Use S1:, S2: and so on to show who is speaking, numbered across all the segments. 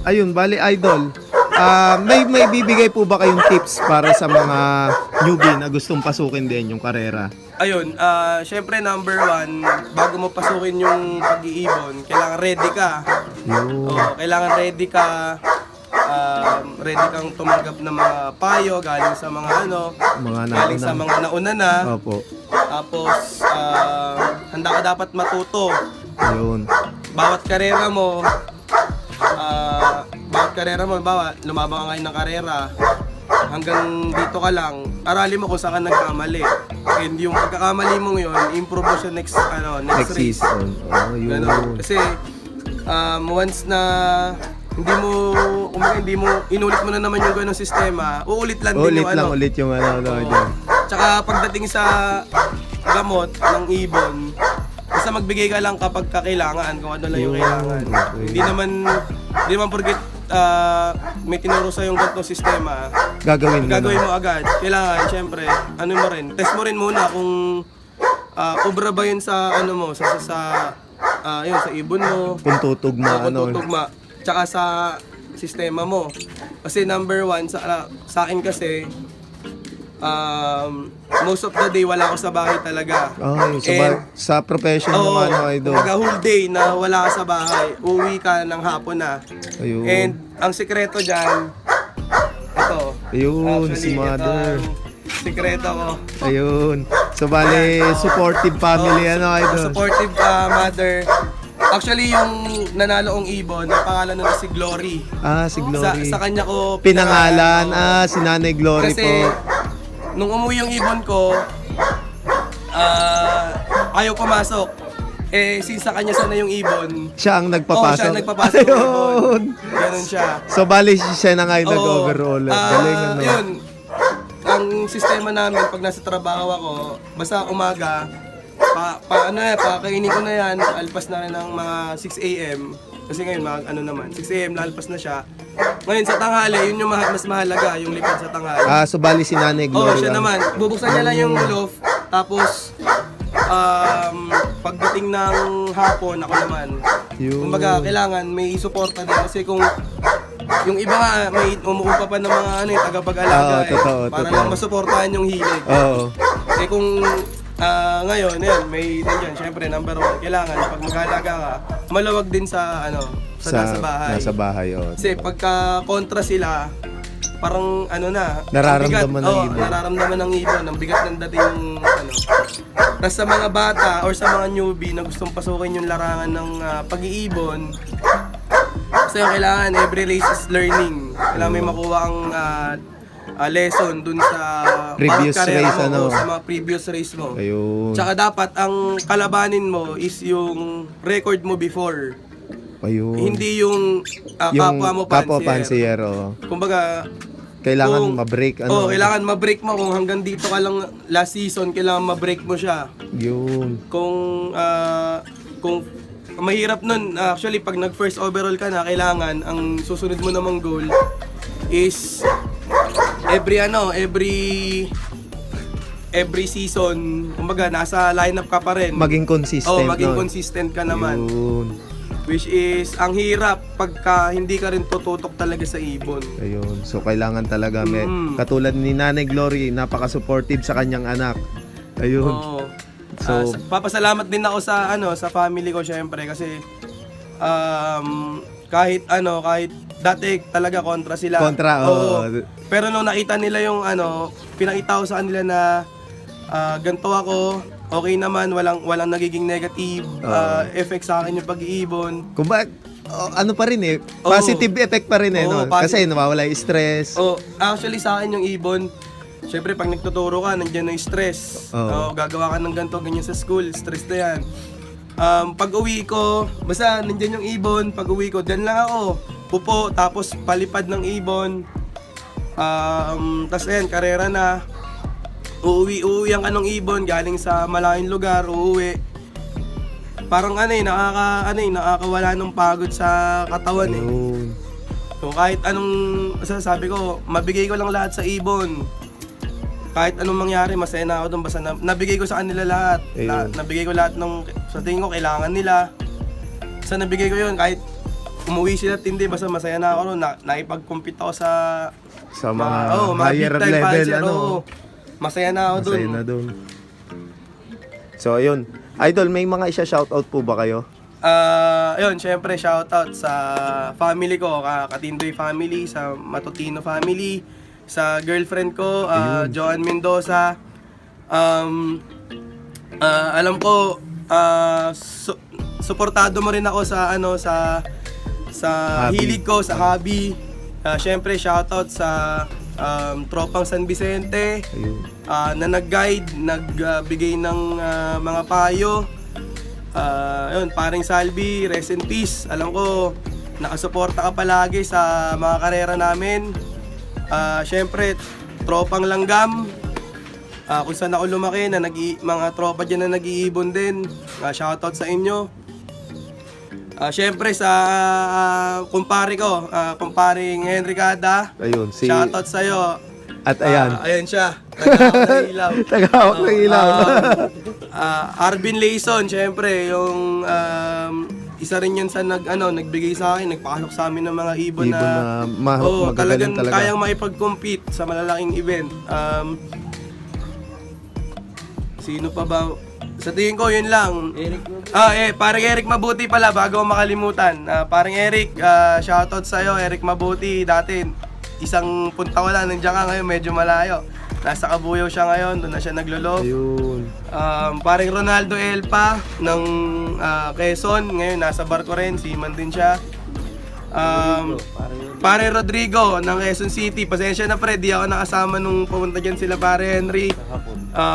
S1: Ayun, bali idol. May bibigay po ba kayong tips para sa mga newbie na gustong pasukin din yung karera?
S2: Ayun, syempre number one, bago mo pasukin yung pag-iibon, kailangan ready ka.
S1: Yun.
S2: Kailangan ready ka. Ready kang tumanggap ng mga payo galing sa mga galing sa mga nauna na.
S1: Opo.
S2: Tapos, handa ka dapat matuto.
S1: Ayun.
S2: Bawat karera mo, lumabang ka ngayon ng karera, hanggang dito ka lang, aralin mo kung saan ka nagkamali. And yung pagkakamali mo yun, improve mo siya next race.
S1: Season. Oh, yun.
S2: Ganun. Kasi, once na hindi mo inulit mo na naman yung ganung sistema, uulit lang din yung
S1: ulit yung
S2: Tsaka pagdating sa gamot ng ibon, basta magbigay ka lang kapag kailangan, kung ano lang yung kailangan.
S1: Okay.
S2: Hindi naman porket may tinuro sa yung ganitong sistema,
S1: Gagawin
S2: mo agad. Kailangan, syempre, test mo rin muna kung obra ba yun sa sa ibon mo.
S1: Kung tutugma,
S2: Kung tutugma. Tsaka sa sistema mo. Kasi number one, sa akin kasi, most of the day wala ako sa bahay talaga.
S1: Sa profession naman, idol.
S2: Kumbaga whole day na wala ka sa bahay, uwi ka ng hapon na.
S1: Ayun.
S2: And ang sikreto dyan, ito.
S1: Ayun, si
S2: Actually,
S1: mother.
S2: ito ang sikreto ko.
S1: Ayun. So, bali, supportive family, idol.
S2: Supportive mother. Actually, yung nanalo kong ibon, ang pangalan nun si Glory.
S1: Si Glory.
S2: Sa kanya ko
S1: Pinangalan. Si Nanay Glory
S2: kasi,
S1: po.
S2: nung umuwi yung ibon ko, ayaw pumasok. Since sa kanya sana yung ibon,
S1: Siya ang nagpapasok.
S2: siya ang nagpapasok ng ibon.
S1: Ayun.
S2: Ganun siya.
S1: So, bali, siya na nga yung nag-overall. Galing,
S2: Yun. Ang sistema namin, pag nasa trabaho ako, basta umaga, pakainin ko na yan, alpas na rin ng mga 6 a.m. Kasi ngayon, 6 a.m. lalpas na siya. Ngayon sa tanghali, yun yung mas mahalaga, yung lipad sa tanghali.
S1: So bali si Nanay Gloria.
S2: Siya naman. Bubuksan niya lang yung loft, tapos pagdating ng hapon, ako naman. Kumbaga, kailangan may suporta din. Kasi kung yung iba nga, may umuupa pa ng mga tagapag-alaga para lang masuportahan yung hilig. Kung ngayon, yan, syempre, number one, kailangan, pag mag-alaga ka, malawag din sa nasa bahay.
S1: Nasa bahay,
S2: Kasi pagka kontra sila, parang
S1: nararamdaman ng ibon.
S2: Nararamdaman ng ibon, ang bigat ng dating Tapos sa mga bata or sa mga newbie na gustong pasukin yung larangan ng pag-iibon, kasi kailangan every race is learning. Kailangan may makuha ang lesson dun sa
S1: previous race
S2: mo, sa mga previous race mo.
S1: Ayun.
S2: Tsaka dapat ang kalabanin mo is yung record mo before.
S1: Ayun.
S2: Hindi yung kapwa mo
S1: pansier.
S2: Kumbaga,
S1: kailangan ma-break
S2: kailangan ma-break mo. Kung hanggang dito ka lang last season, kailangan ma-break mo siya.
S1: Yun.
S2: Kung mahirap nun, actually pag nag first overall ka na, kailangan ang susunod mo namang goal is every season, kumbaga nasa lineup ka pa rin.
S1: Maging consistent.
S2: Maging consistent ka naman.
S1: Yun.
S2: Which is, ang hirap pagka hindi ka rin tututok talaga sa ibon.
S1: Ayun. So, kailangan talaga katulad ni Nanay Glory, napaka-supportive sa kanyang anak. Ayun.
S2: So, papasalamat din ako sa family ko syempre kasi kahit dati talaga kontra sila. Pero nung nakita nila yung pinakita ko sa kanila na ganito ako, okay naman, walang nagiging negative effect sa akin yung pag-iibon.
S1: Pa rin positive effect pa rin kasi nawawala yung stress.
S2: Actually sa akin yung ibon, syempre pag nagtuturo ka, nandiyan na yung stress. Gagawa ka ng ganito, ganyan sa school, stress na yan. Pag uwi ko, basta nandiyan yung ibon, pag uwi ko, dyan lang ako. Pupo, tapos palipad ng ibon. Tapos ayan, karera na. Uuwi ang anong ibon, galing sa malaking lugar, uuwi. Parang nakakawala ng pagod sa katawan So kahit anong, sabi ko, mabigay ko lang lahat sa ibon. Kahit anong mangyari, masaya na ako doon. Basta nabigay ko sa kanila lahat. Nabigay ko lahat ng, sa tingin ko, kailangan nila. Basta nabigay ko yun, kahit umuwi sila tindi, basta masaya na ako, naipag-compete ako sa
S1: mga
S2: mga
S1: higher
S2: big time
S1: level,
S2: fancy,
S1: ano.
S2: masaya na ako dun.
S1: Masaya na dun. So, ayun. Idol, may mga isa-shoutout po ba kayo?
S2: Yun, syempre shoutout sa family ko, Katindoy family, sa Matutino family, sa girlfriend ko, Joan Mendoza. Alam ko, suportado mo rin ako sa
S1: Hobby.
S2: hilig ko, sa hobby. Syempre shoutout sa Tropang San Vicente,
S1: Ayun.
S2: na nag-guide, nagbigay ng mga payo. Yun, paring Salvi, rest in peace. Alam ko, nakasuporta ka palagi sa mga karera namin. Syempre, Tropang Langgam, kung saan ako lumaki, na mga tropa dyan na nag-iibon din. Shoutout sa inyo. Syempre sa kumpare ko, kumparing Henry Cada.
S1: Ayun,
S2: Shoutout sa'yo.
S1: At ayan.
S2: Ayan siya. Tagahawak ng ilaw.
S1: Tagahawak ng ilaw.
S2: Arvin Layson, syempre, yung isa rin yun sa nagbigay sa akin, nagpakasok sa amin ng mga ibon na
S1: magagaling talaga.
S2: kayang maipag-compete sa malalaking event. Sino pa ba? Sa tingin ko, yun lang. Parang Eric Mabuti pala, bago ako makalimutan. Parang Eric, shoutout sa'yo, Eric Mabuti. Dati, isang punta wala, nandiyan ka ngayon, medyo malayo. Nasa Kabuyaw siya ngayon, doon na siya naglolove.
S1: Ayun.
S2: Parang Ronaldo Elpa ng Quezon, ngayon nasa barko rin, seaman din siya. Pare Rodrigo ng Quezon City, pasensya na pre, di ako nakasama nung pumunta dyan sila pare Henry.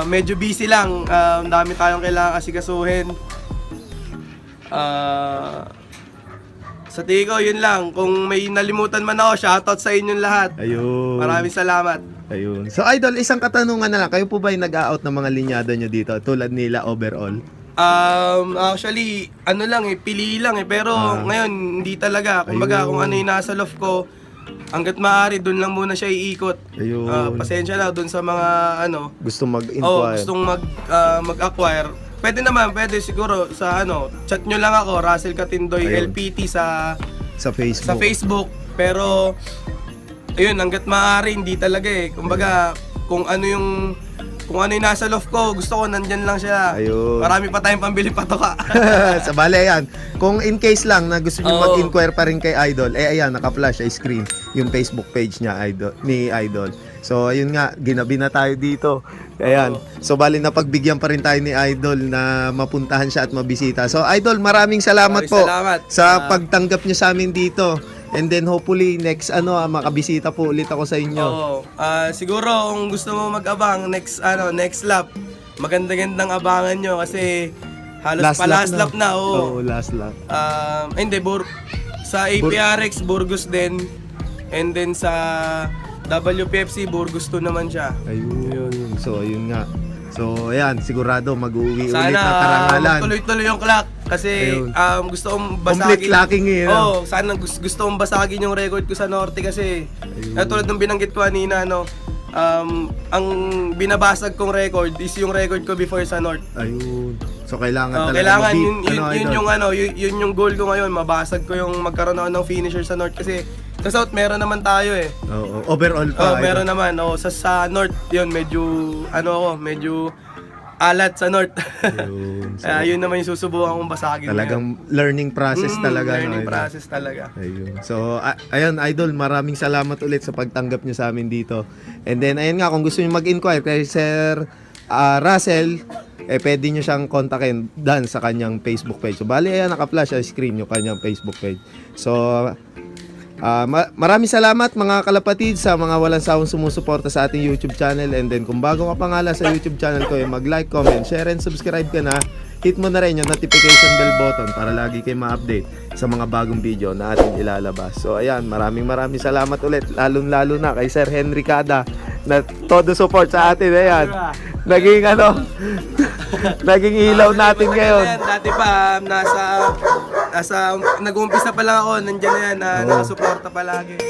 S2: Medyo busy lang, dami tayong kailangan asikasuhin. Sa tingin ko, yun lang. Kung may nalimutan man ako, shoutout sa inyong lahat.
S1: Ayun.
S2: Maraming salamat.
S1: Ayun. So Idol, isang katanungan na lang. Kayo po ba yung nag-out ng mga linyada nyo dito? Tulad nila overall?
S2: Actually, pili lang pero ngayon, hindi talaga. Kumbaga,
S1: Ayun.
S2: kung ano yung nasa loft ko, hanggat maaari, doon lang muna siya iikot.
S1: Ayun.
S2: Pasensya na doon sa mga
S1: Gusto mag-inquire?
S2: gustong mag-acquire. Pwede siguro sa chat nyo lang ako, Russell Katindoy
S1: Ayun.
S2: LPT sa
S1: Sa Facebook.
S2: Pero ayun, hanggat maaari hindi talaga kumbaga kung ano yung nasa loft ko, gusto ko nandyan lang siya.
S1: Ayun.
S2: Marami pa tayong pambili patoka.
S1: Sa bale, ayan. Kung in case lang na gusto nyo
S2: Oo.
S1: mag-inquire pa rin kay Idol, ayan, naka-flash ay screen yung Facebook page niya, ni Idol. So, ayun nga, ginabi na tayo dito. Ayan. So, bali na pagbigyan pa rin tayo ni Idol na mapuntahan siya at mabisita. So, Idol, maraming salamat po
S2: Salamat.
S1: sa pagtanggap niyo sa amin dito. And then hopefully next makabisita po ulit ako sa inyo.
S2: Oo. Siguro kung gusto mo mag-abang next lap, maganda-gandang abangan nyo kasi halos last lap na.
S1: Oo, last lap.
S2: Hindi, sa APRX Burgos din, and then sa WPFC Burgos 2 naman siya.
S1: Ayun. So, ayun nga. So, ayan, sigurado mag-uwi ulit na
S2: Sana
S1: karangalan.
S2: tuloy-tuloy yung clock kasi
S1: Ayun.
S2: gusto kong
S1: Complete
S2: basagin.
S1: clocking
S2: Sana gusto kong basagin yung record ko sa Norte kasi tulad ng binanggit ko kanina, ang binabasag kong record is yung record ko before sa North.
S1: Ayun. So, kailangan talaga
S2: Kailangan
S1: ma-beat.
S2: yun yung goal ko ngayon, mabasag ko yung magkaroon ako ng finisher sa North kasi sa South meron naman tayo
S1: Oo, overall pa.
S2: meron naman. Sa North, yun medyo medyo alat sa North.
S1: Ayun. So,
S2: Yun naman yung susubukan kong basagin.
S1: talagang learning process talaga.
S2: Learning
S1: Idol?
S2: process talaga.
S1: Ayun. So, ayun, Idol, maraming salamat ulit sa pagtanggap niyo sa amin dito. And then, ayun nga, kung gusto niyo mag-inquire kay Sir Russell, pwede niyo siyang kontakin dan sa kanyang Facebook page. So, bali, ayan, naka-flash sa screen yung kanyang Facebook page. So, maraming salamat mga kalapatid sa mga walang sawang sumusuporta sa ating YouTube channel. And then kung bago ka pa nga lang sa YouTube channel ko, mag-like, comment, share, and subscribe ka na. Hit mo na rin yung notification bell button para lagi kayo ma-update sa mga bagong video na ating ilalabas. So ayan, maraming salamat ulit, lalo na kay Sir Henry Cada na todo support sa atin. Ayan, naging naging ilaw natin ngayon.
S2: Dati pa, nag-uumpisa pa lang ako, nandiyan na yan, nakasuporta palagi.